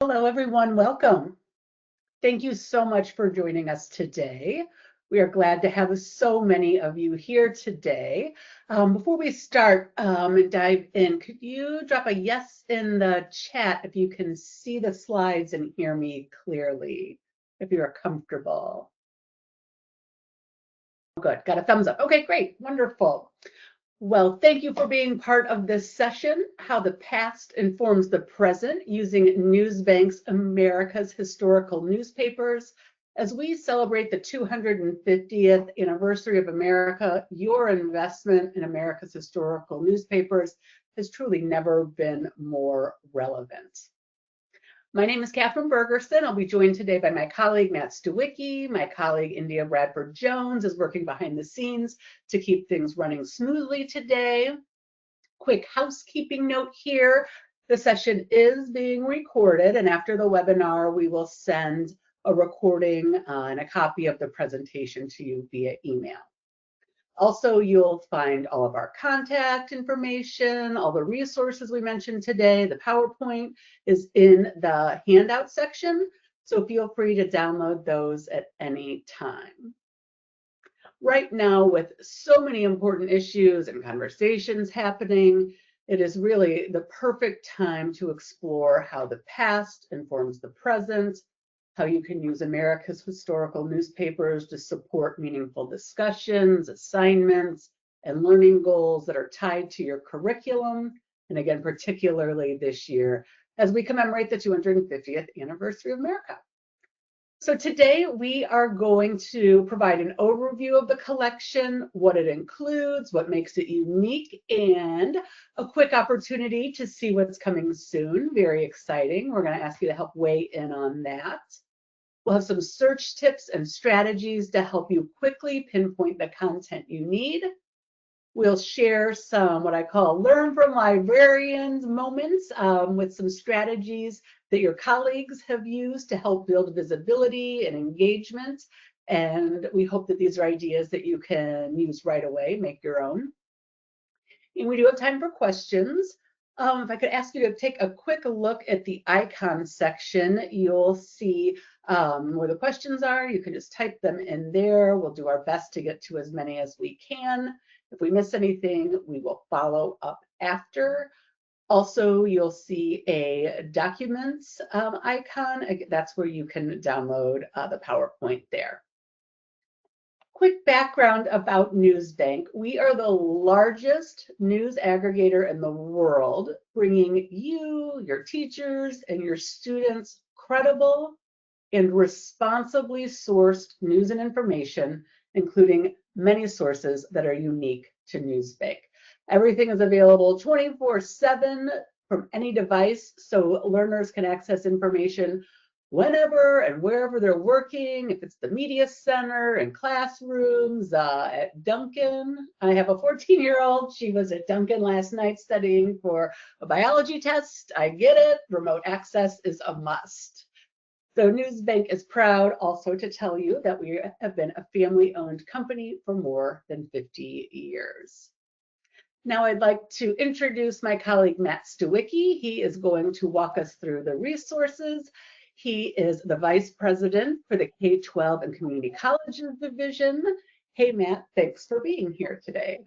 Hello, everyone. Welcome. Thank you so much for joining us today. We are glad to have so many of you here today. Before we start and dive in, could you drop a yes in the chat if you can see the slides and hear me clearly, if you are comfortable? Good. Got a thumbs up. Okay, great. Wonderful. Well, thank you for being part of this session, How the Past Informs the Present, using NewsBank's America's Historical Newspapers. As we celebrate the 250th anniversary of America, your investment in America's historical newspapers has truly never been more relevant. My name is Catherine Bergerson. I'll be joined today by my colleague, Matt Stewicki. My colleague, India Bradford Jones, is working behind the scenes to keep things running smoothly today. Quick housekeeping note here. The session is being recorded, and after the webinar, we will send a recording and a copy of the presentation to you via email. Also, you'll find all of our contact information, all the resources we mentioned today. The PowerPoint is in the handout section, so feel free to download those at any time. Right now, with so many important issues and conversations happening, it is really the perfect time to explore how the past informs the present, how you can use America's historical newspapers to support meaningful discussions, assignments, and learning goals that are tied to your curriculum. And again, particularly this year, as we commemorate the 250th anniversary of America. So today we are going to provide an overview of the collection, what it includes, what makes it unique, and a quick opportunity to see what's coming soon. Very exciting. We're going to ask you to help weigh in on that. We'll have some search tips and strategies to help you quickly pinpoint the content you need. We'll share some what I call learn from librarians moments with some strategies that your colleagues have used to help build visibility and engagement. And we hope that these are ideas that you can use right away, make your own. And we do have time for questions. If I could ask you to take a quick look at the icon section, you'll see where the questions are. You can just type them in there. We'll do our best to get to as many as we can. If we miss anything, we will follow up after. Also, you'll see a documents icon. That's where you can download the PowerPoint there. Quick background about NewsBank. We are the largest news aggregator in the world, bringing you, your teachers, and your students credible and responsibly sourced news and information, including many sources that are unique to NewsBank. Everything is available 24/7 from any device, so learners can access information whenever and wherever they're working, if it's the media center and classrooms, at Duncan. I have a 14-year-old. She was at Duncan last night studying for a biology test. I get it. Remote access is a must. So NewsBank is proud also to tell you that we have been a family-owned company for more than 50 years. Now I'd like to introduce my colleague, Matt Stewicki. He is going to walk us through the resources. He is the Vice President for the K12 and Community Colleges Division. Hey, Matt, thanks for being here today.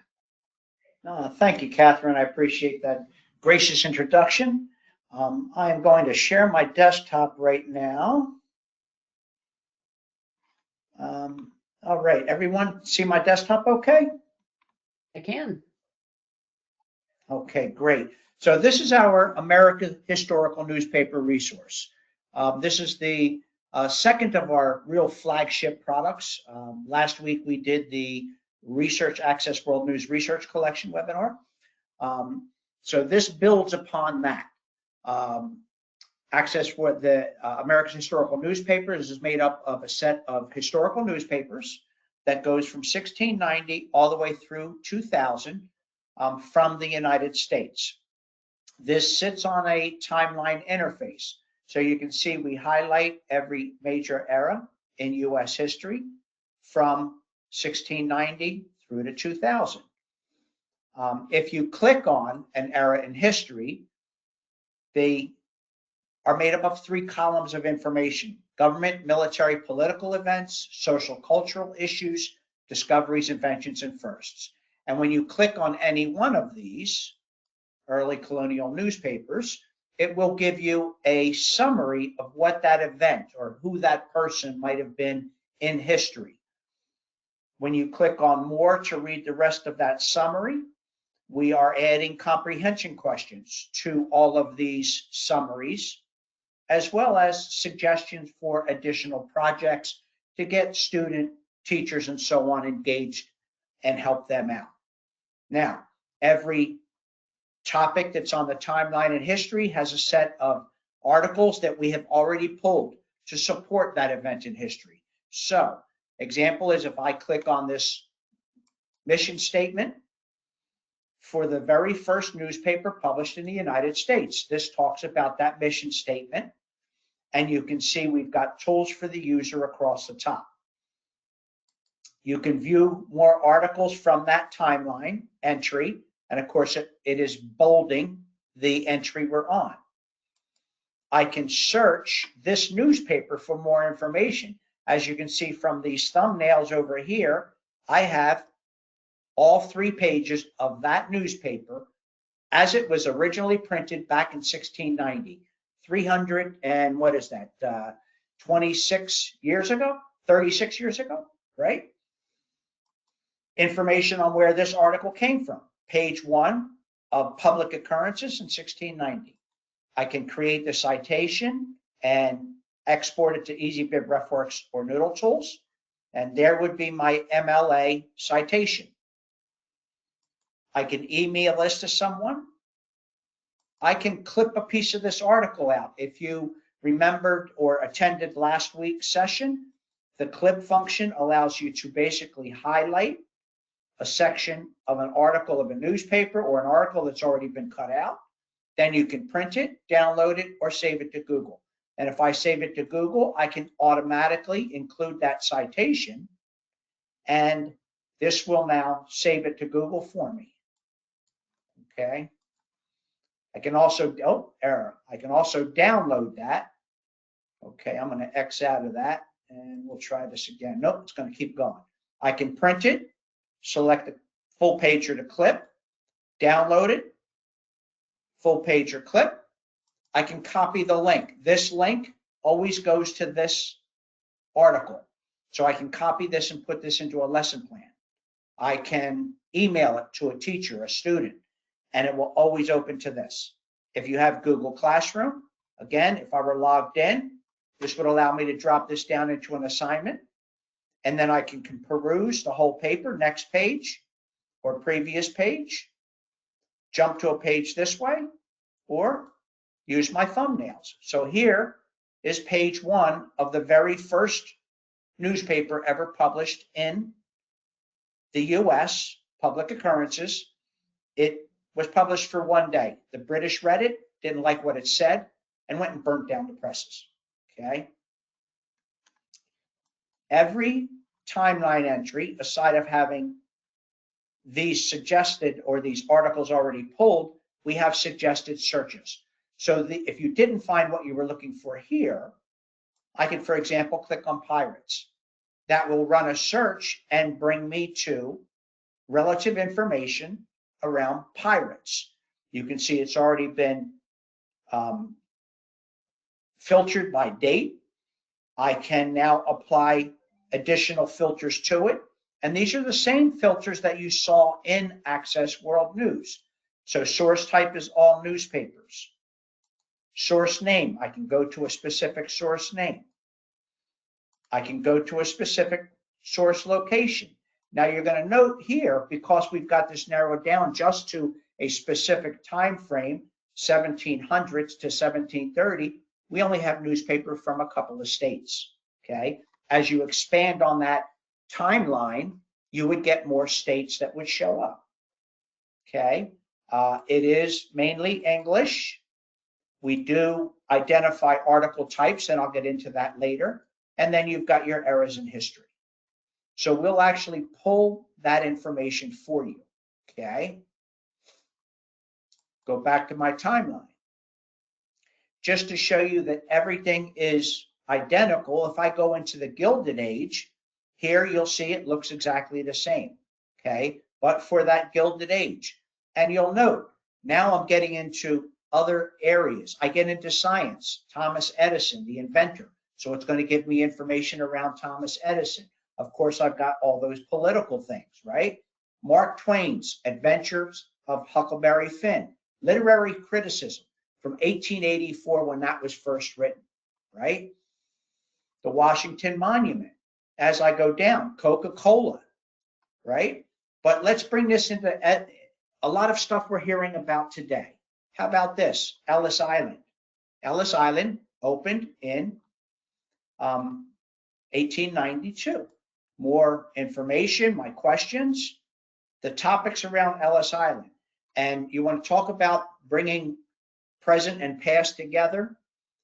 Thank you, Catherine. I appreciate that gracious introduction. I am going to share my desktop right now. All right, everyone see my desktop okay? I can. Okay, great. So this is our American Historical Newspaper resource. This is the second of our real flagship products. Last week we did the Research Access World News Research Collection webinar. So this builds upon that. Access for the American Historical Newspapers is made up of a set of historical newspapers that goes from 1690 all the way through 2000 from the United States. This sits on a timeline interface. So you can see we highlight every major era in US history from 1690 through to 2000. If you click on an era in history, the are made up of 3 columns of information: government, military, political events, social, cultural issues, discoveries, inventions, and firsts. And when you click on any one of these early colonial newspapers, it will give you a summary of what that event or who that person might have been in history. When you click on more to read the rest of that summary, we are adding comprehension questions to all of these summaries, as well as suggestions for additional projects to get student, teachers, and so on engaged and help them out. Now, every topic that's on the timeline in history has a set of articles that we have already pulled to support that event in history. So, example is if I click on this mission statement for the very first newspaper published in the United States, this talks about that mission statement. And you can see we've got tools for the user across the top. You can view more articles from that timeline entry. And of course, it is bolding the entry we're on. I can search this newspaper for more information. As you can see from these thumbnails over here, I have all 3 pages of that newspaper as it was originally printed back in 1690. 300 and what is that? 26 years ago, 36 years ago, right? Information on where this article came from. Page 1 of public occurrences in 1690. I can create the citation and export it to EasyBib, RefWorks, or Noodle Tools. And there would be my MLA citation. I can email this to someone. I can clip a piece of this article out. If you remembered or attended last week's session, the clip function allows you to basically highlight a section of an article of a newspaper or an article that's already been cut out. Then you can print it, download it, or save it to Google. And if I save it to Google, I can automatically include that citation, and this will now save it to Google for me. Okay. I can also, error. I can also download that. Okay, I'm going to X out of that and we'll try this again. Nope, it's going to keep going. I can print it, select the full page or the clip, download it, full page or clip. I can copy the link. This link always goes to this article. So I can copy this and put this into a lesson plan. I can email it to a teacher, a student, and it will always open to this. If you have Google Classroom, again, if I were logged in, this would allow me to drop this down into an assignment. And then I can peruse the whole paper, next page or previous page, jump to a page this way, or use my thumbnails. So here is page 1 of the very first newspaper ever published in the US, public occurrences. It was published for 1 day. The British read it, didn't like what it said, and went and burnt down the presses. Okay. Every timeline entry, aside of having these suggested or these articles already pulled, we have suggested searches. So if you didn't find what you were looking for here, I can, for example, click on pirates. That will run a search and bring me to relative information around pirates. You can see it's already been filtered by date. I can now apply additional filters to it. And these are the same filters that you saw in Access World News. So source type is all newspapers. Source name, I can go to a specific source name. I can go to a specific source location. Now you're going to note here, because we've got this narrowed down just to a specific time frame, 1700s to 1730, we only have newspaper from a couple of states. Okay. As you expand on that timeline, you would get more states that would show up. Okay. It is mainly English. We do identify article types, and I'll get into that later. And then you've got your eras in history. So we'll actually pull that information for you. Okay. Go back to my timeline. just to show you that everything is identical. If I go into the Gilded Age, here you'll see it looks exactly the same, okay? But for that Gilded Age. And you'll note, now I'm getting into other areas. I get into science, Thomas Edison, the inventor. So it's going to give me information around Thomas Edison. Of course, I've got all those political things, right? Mark Twain's Adventures of Huckleberry Finn, literary criticism from 1884 when that was first written, right? The Washington Monument. As I go down, Coca-Cola, right? But let's bring this into a lot of stuff we're hearing about today. How about this? Ellis Island. Ellis Island opened in 1892. More information, my questions, the topics around Ellis Island. And you want to talk about bringing present and past together?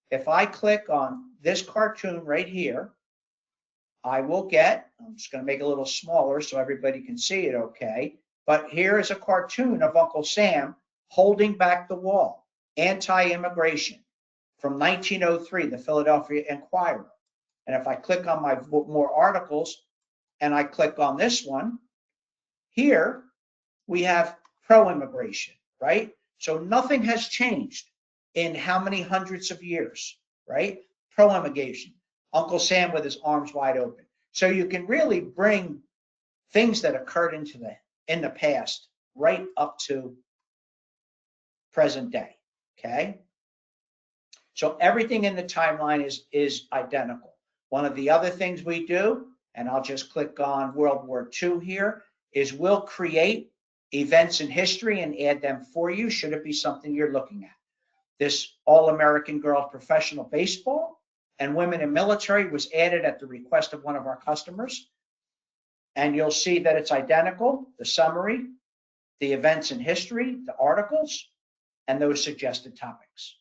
If I click on this cartoon right here, I will get, I'm just going to make it a little smaller so everybody can see it okay, but here is a cartoon of Uncle Sam holding back the wall, anti-immigration, from 1903, the Philadelphia Inquirer. And if I click on my more articles and I click on this one, here we have pro-immigration, right? So nothing has changed in how many hundreds of years, right? Pro-immigration. Uncle Sam with his arms wide open. So you can really bring things that occurred in the past right up to present day, okay? So everything in the timeline is identical. One of the other things we do, and I'll just click on World War II here, is we'll create events in history and add them for you, should it be something you're looking at. This All-American Girls Professional Baseball and Women in Military was added at the request of one of our customers. And you'll see that it's identical, the summary, the events in history, the articles, and those suggested topics.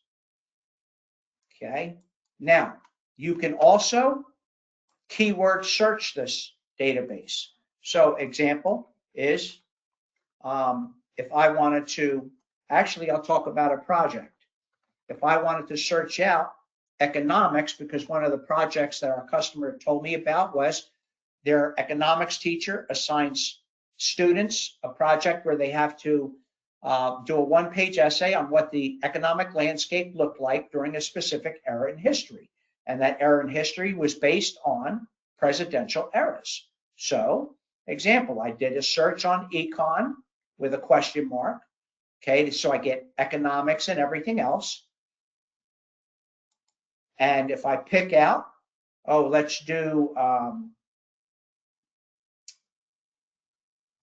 Okay, now you can also keyword search this database. So example is, if I wanted to, actually I'll talk about a project. If I wanted to search out economics, because one of the projects that our customer told me about was their economics teacher assigns students a project where they have to do a one-page essay on what the economic landscape looked like during a specific era in history. And that era in history was based on presidential eras. So, example, I did a search on econ with a question mark. Okay, so I get economics and everything else. And if I pick out, oh, let's do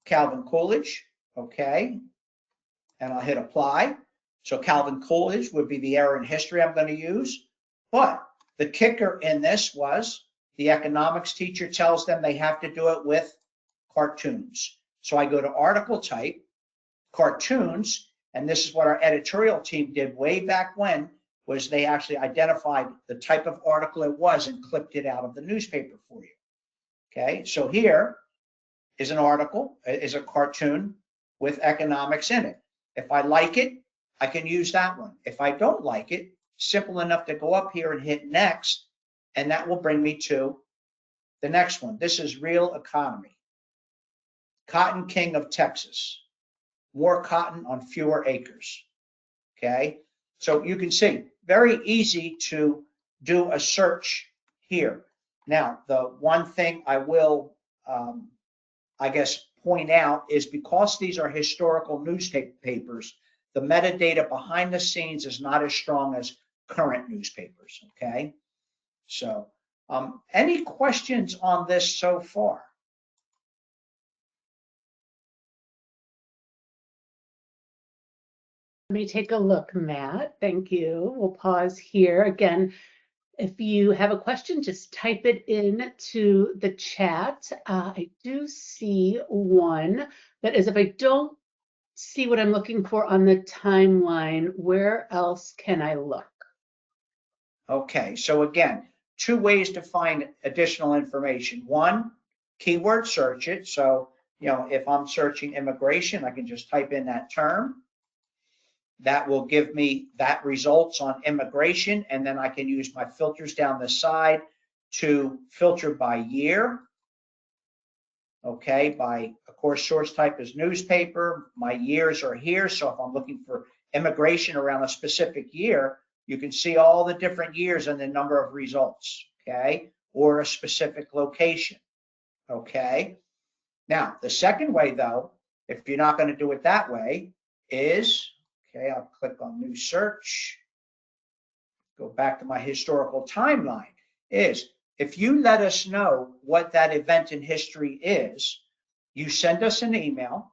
Calvin Coolidge, okay, and I'll hit apply. So Calvin Coolidge would be the era in history I'm going to use. But the kicker in this was the economics teacher tells them they have to do it with cartoons. So I go to article type, cartoons, and this is what our editorial team did way back when, was they actually identified the type of article it was and clipped it out of the newspaper for you. Okay, so here is an article, is a cartoon with economics in it. If I like it, I can use that one. If I don't like it, simple enough to go up here and hit next, and that will bring me to the next one. This is Real Economy. Cotton King of Texas. More cotton on fewer acres. Okay, so you can see, very easy to do a search here. Now, the one thing I will, I guess, point out is because these are historical newspapers, the metadata behind the scenes is not as strong as current newspapers, okay? So, any questions on this so far? Let me take a look, Matt. Thank you. We'll pause here. Again, if you have a question, just type it in to the chat. I do see one that is, if I don't see what I'm looking for on the timeline, where else can I look? Okay, so again, two ways to find additional information. One, keyword search it. So, if I'm searching immigration, I can just type in that term. that will give me that results on immigration, and then I can use my filters down the side to filter by year. Okay, of course, source type is newspaper. My years are here. So if I'm looking for immigration around a specific year, you can see all the different years and the number of results, okay, or a specific location, okay. Now, the second way, though, if you're not going to do it that way, is, okay, I'll click on new search, go back to my historical timeline, is if you let us know what that event in history is, you send us an email,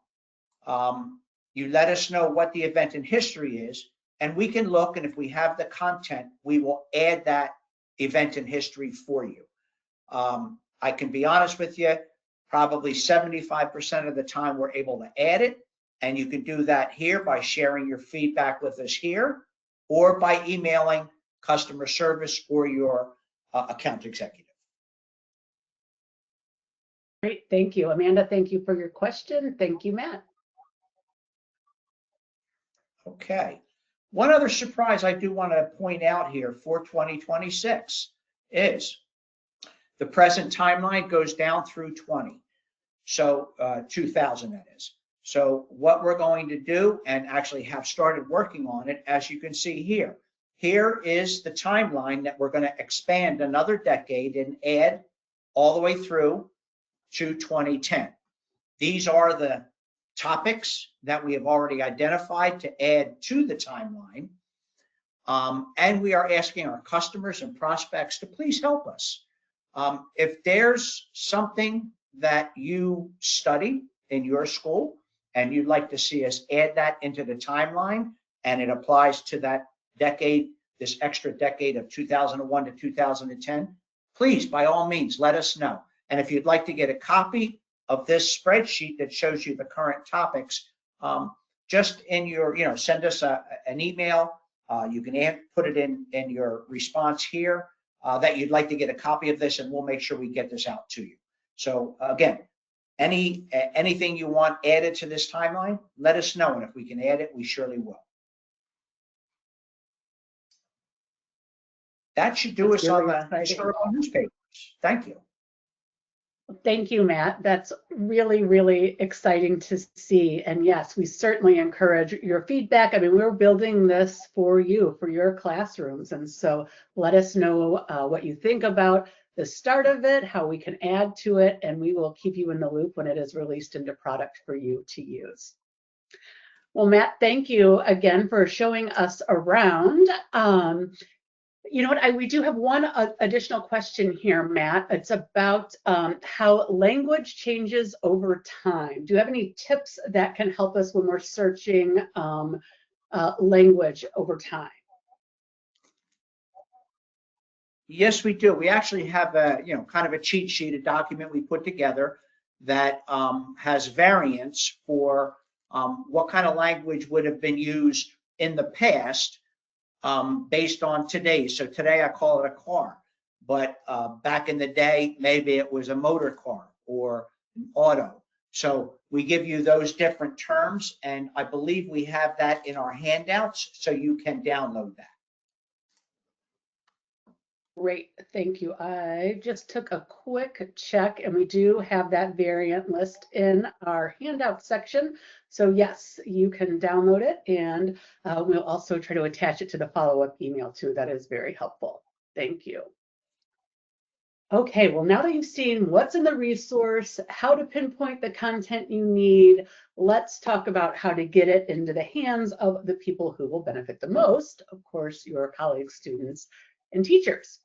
you let us know what the event in history is, and we can look, and if we have the content, we will add that event in history for you. I can be honest with you, probably 75% of the time we're able to add it, and you can do that here by sharing your feedback with us here, or by emailing customer service or your account executive. Great, thank you. Amanda, thank you for your question. Thank you, Matt. Okay. One other surprise I do want to point out here for 2026 is the present timeline goes down through 20. So 2000, that is. So what we're going to do, and actually have started working on it, as you can see here, here is the timeline that we're going to expand another decade and add all the way through to 2010. These are the topics that we have already identified to add to the timeline. And we are asking our customers and prospects to please help us. If there's something that you study in your school and you'd like to see us add that into the timeline, and it applies to that decade, this extra decade of 2001 to 2010, please, by all means, let us know. And if you'd like to get a copy of this spreadsheet that shows you the current topics, just in your, send us an email. You can put it in your response here that you'd like to get a copy of this, and we'll make sure we get this out to you. So again, anything you want added to this timeline, let us know, and if we can add it, we surely will. That should do us on the historical newspapers. Thank you. Thank you, Matt. That's really, really exciting to see. And yes, we certainly encourage your feedback. I mean, we're building this for you, for your classrooms. And so let us know what you think about the start of it, how we can add to it, and we will keep you in the loop when it is released into product for you to use. Well, Matt, thank you again for showing us around. You know what, we do have one additional question here, Matt. It's about how language changes over time. Do you have any tips that can help us when we're searching language over time? Yes, we do. We actually have a, kind of a cheat sheet, a document we put together that has variants for what kind of language would have been used in the past based on today. So today I call it a car, but back in the day, maybe it was a motor car or an auto. So we give you those different terms, and I believe we have that in our handouts, so you can download that. Great, thank you. I just took a quick check, and we do have that variant list in our handout section. So yes, you can download it, and we'll also try to attach it to the follow-up email too. That is very helpful. Thank you. Okay, well, now that you've seen what's in the resource, how to pinpoint the content you need, let's talk about how to get it into the hands of the people who will benefit the most, of course, your colleagues, students, and teachers.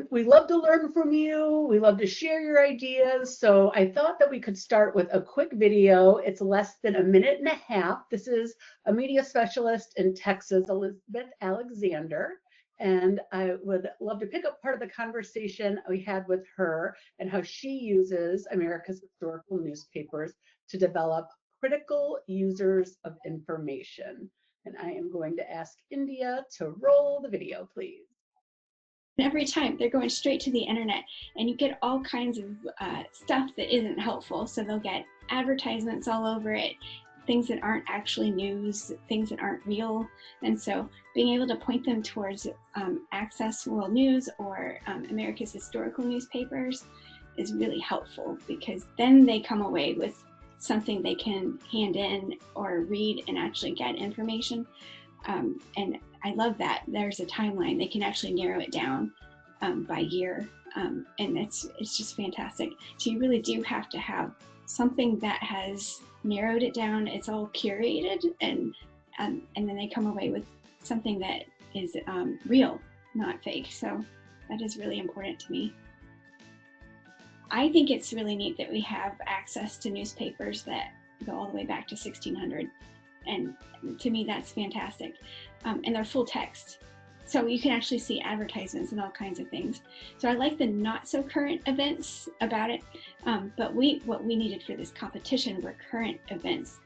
We love to learn from you. We love to share your ideas. So I thought that we could start with a quick video. It's less than a minute and a half. This is a media specialist in Texas, Elizabeth Alexander. And I would love to pick up part of the conversation we had with her and how she uses America's historical newspapers to develop critical users of information. And I am going to ask India to roll the video, please. Every time they're going straight to the internet, and you get all kinds of stuff that isn't helpful. So they'll get advertisements all over it. things that aren't actually news, things that aren't real. And so being able to point them towards Access World News or America's historical newspapers is really helpful, because then they come away with something they can hand in or read and actually get information. And I love that there's a timeline. They can actually narrow it down by year. And it's just fantastic. So you really do have to have something that has narrowed it down. It's all curated, and then they come away with something that is real, not fake. So that is really important to me. I think it's really neat that we have access to newspapers that go all the way back to 1600. And to me, that's fantastic. And they're full text. So you can actually see advertisements and all kinds of things. So I like the not so current events about it. But what we needed for this competition were current events.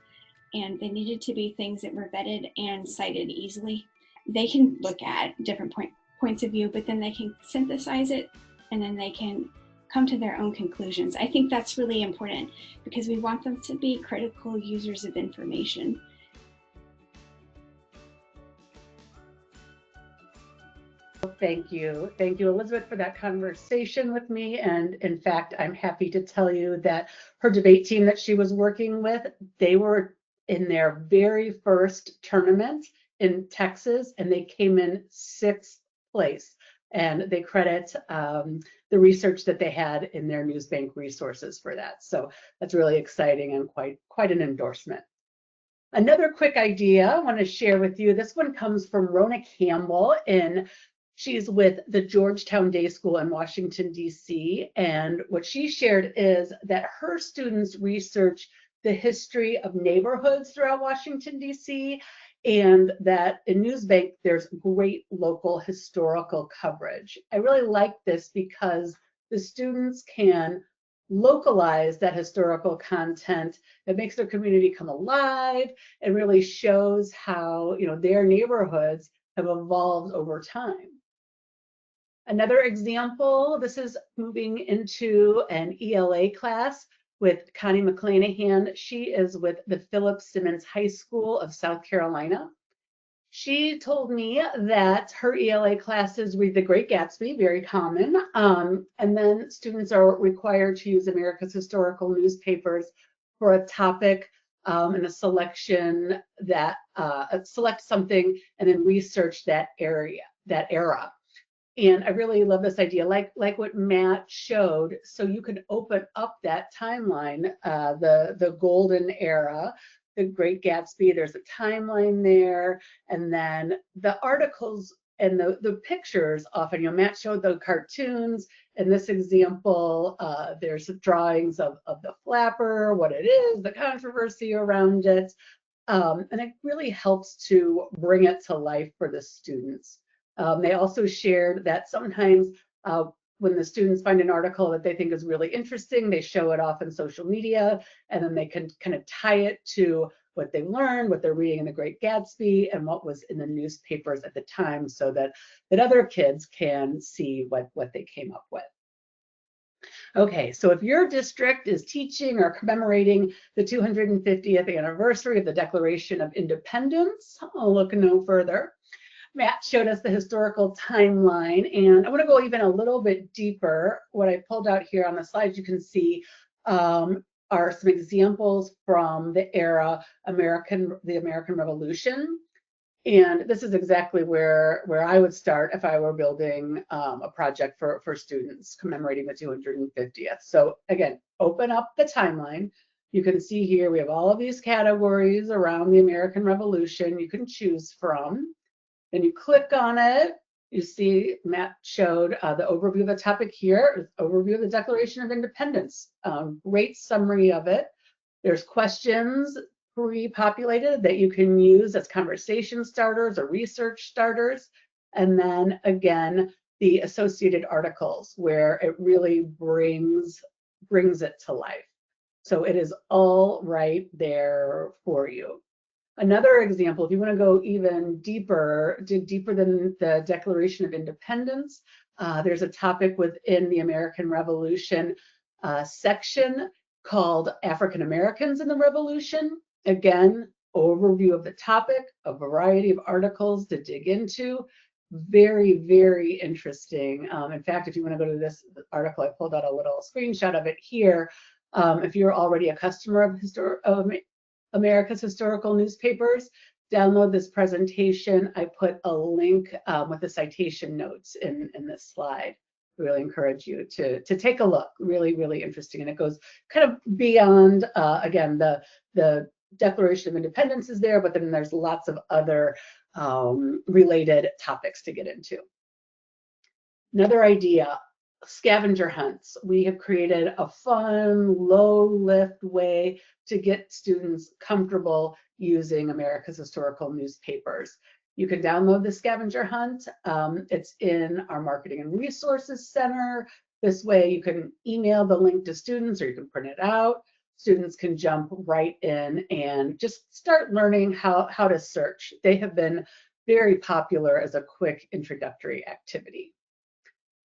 And they needed to be things that were vetted and cited easily. They can look at different points of view, but then they can synthesize it, and then they can come to their own conclusions. I think that's really important, because we want them to be critical users of information. Thank you, Elizabeth, for that conversation with me. And in fact, I'm happy to tell you that her debate team that she was working with, they were in their very first tournament in Texas, and they came in 6th place. And they credit the research that they had in their NewsBank resources for that. So that's really exciting and quite an endorsement. Another quick idea I want to share with you. This one comes from Rona Campbell, and she's with the Georgetown Day School in Washington, D.C. And what she shared is that her students research the history of neighborhoods throughout Washington, D.C., and that in NewsBank, there's great local historical coverage. I really like this because the students can localize that historical content. It makes their community come alive. It really shows how, their neighborhoods have evolved over time. Another example, this is moving into an ELA class with Connie McClanahan. She is with the Philip Simmons High School of South Carolina. She told me that her ELA classes read The Great Gatsby, very common, and then students are required to use America's historical newspapers for a topic and a selection that select something and then research that era. And I really love this idea, like what Matt showed. So you can open up that timeline, the golden era, the Great Gatsby. There's a timeline there, and then the articles and the pictures. Often, Matt showed the cartoons. In this example, there's drawings of the flapper, what it is, the controversy around it, and it really helps to bring it to life for the students. They also shared that sometimes when the students find an article that they think is really interesting, they show it off in social media, and then they can kind of tie it to what they learned, what they're reading in The Great Gatsby, and what was in the newspapers at the time, so that other kids can see what they came up with. Okay, so if your district is teaching or commemorating the 250th anniversary of the Declaration of Independence, I'll look no further. Matt showed us the historical timeline, and I want to go even a little bit deeper. What I pulled out here on the slides, you can see are some examples from the era the American Revolution. And this is exactly where I would start if I were building a project for students commemorating the 250th. So again, open up the timeline. You can see here we have all of these categories around the American Revolution you can choose from. Then you click on it, you see Matt showed the overview of the topic here, overview of the Declaration of Independence. Great summary of it. There's questions pre-populated that you can use as conversation starters or research starters. And then again, the associated articles where it really brings it to life. So it is all right there for you. Another example, if you want to go even deeper, dig deeper than the Declaration of Independence, there's a topic within the American Revolution section called African Americans in the Revolution. Again, overview of the topic, a variety of articles to dig into. Very, very interesting. In fact, if you want to go to this article, I pulled out a little screenshot of it here. If you're already a customer of America's historical newspapers, download this presentation. I put a link with the citation notes in this slide. Really encourage you to take a look. Really, really interesting. And it goes kind of beyond, again, the Declaration of Independence is there, but then there's lots of other related topics to get into. Another idea, scavenger hunts. We have created a fun, low-lift way to get students comfortable using America's historical newspapers. You can download the scavenger hunt. It's in our Marketing and Resources Center. This way you can email the link to students or you can print it out. Students can jump right in and just start learning how to search. They have been very popular as a quick introductory activity.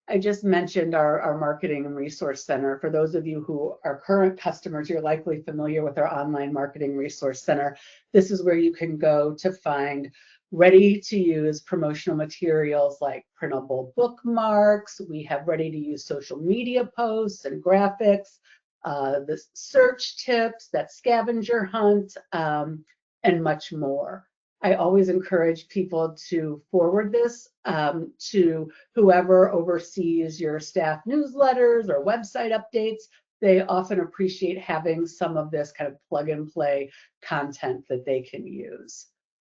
I just mentioned our Marketing and Resource Center. For those of you who are current customers, you're likely familiar with our online Marketing Resource Center. This is where you can go to find ready-to-use promotional materials like printable bookmarks. We have ready-to-use social media posts and graphics, the search tips, that scavenger hunt, and much more. I always encourage people to forward this to whoever oversees your staff newsletters or website updates. They often appreciate having some of this kind of plug and play content that they can use.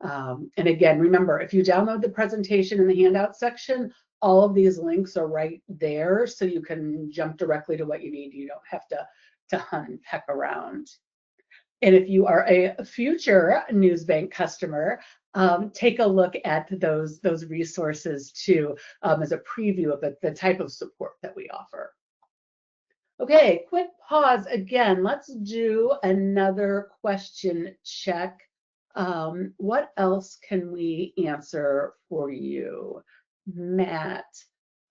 And again, remember, if you download the presentation in the handout section, all of these links are right there, so you can jump directly to what you need. You don't have to hunt and peck around. And if you are a future NewsBank customer, take a look at those resources too, as a preview of the type of support that we offer. Okay, quick pause again. Let's do another question check. What else can we answer for you, Matt?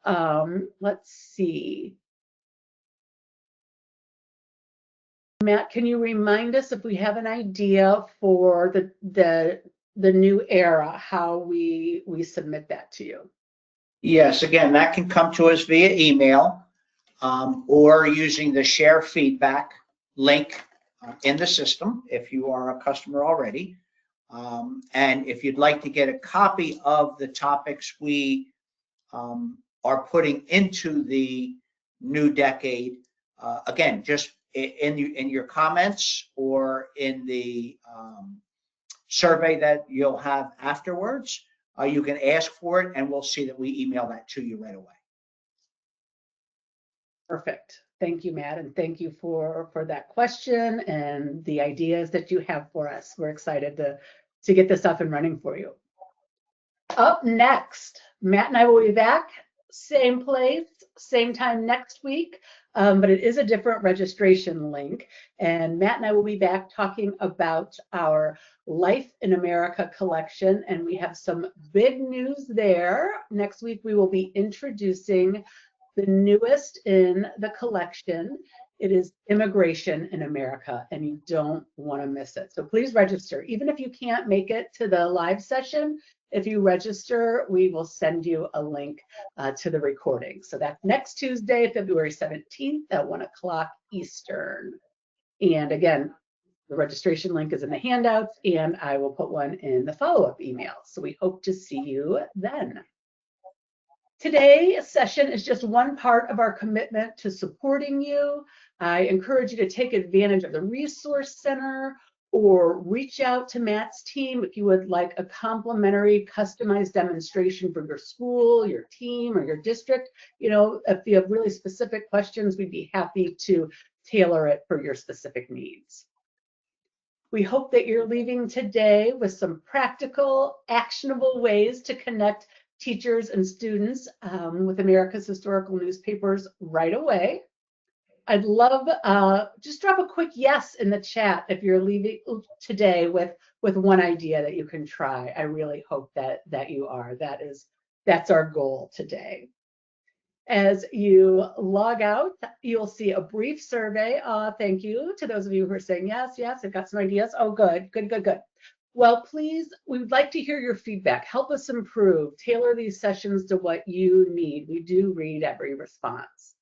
Let's see. Matt, can you remind us if we have an idea for the new era, how we submit that to you? Yes, again, that can come to us via email or using the share feedback link in the system if you are a customer already. And if you'd like to get a copy of the topics we are putting into the new decade, again, just in your comments or in the survey that you'll have afterwards, you can ask for it and we'll see that we email that to you right away. Perfect. Thank you, Matt, and thank you for that question and the ideas that you have for us. We're excited to get this up and running for you. Up next, Matt and I will be back, same place, same time next week, but it is a different registration link. And Matt and I will be back talking about our Life in America collection, and we have some big news there. Next week, we will be introducing the newest in the collection. It is Immigration in America, and you don't want to miss it. So please register. Even if you can't make it to the live session, if you register, we will send you a link to the recording. So that's next Tuesday, February 17th at 1 o'clock Eastern. And again, the registration link is in the handouts, and I will put one in the follow-up email. So we hope to see you then. Today's session is just one part of our commitment to supporting you. I encourage you to take advantage of the Resource Center or reach out to Matt's team if you would like a complimentary customized demonstration for your school, your team, or your district. You know, if you have really specific questions, we'd be happy to tailor it for your specific needs. We hope that you're leaving today with some practical, actionable ways to connect teachers and students with America's historical newspapers right away. I'd love, just drop a quick yes in the chat if you're leaving today with one idea that you can try. I really hope that you are. That's our goal today. As you log out, you'll see a brief survey. Thank you to those of you who are saying yes, yes, I've got some ideas. Oh, good, good, good, good. Well, please, we would like to hear your feedback. Help us improve, tailor these sessions to what you need. We do read every response.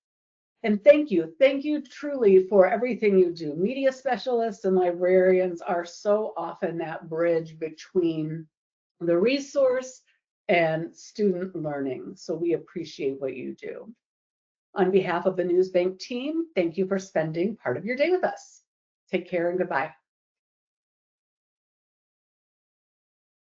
And thank you truly for everything you do. Media specialists and librarians are so often that bridge between the resource and student learning. So we appreciate what you do. On behalf of the NewsBank team, thank you for spending part of your day with us. Take care and goodbye.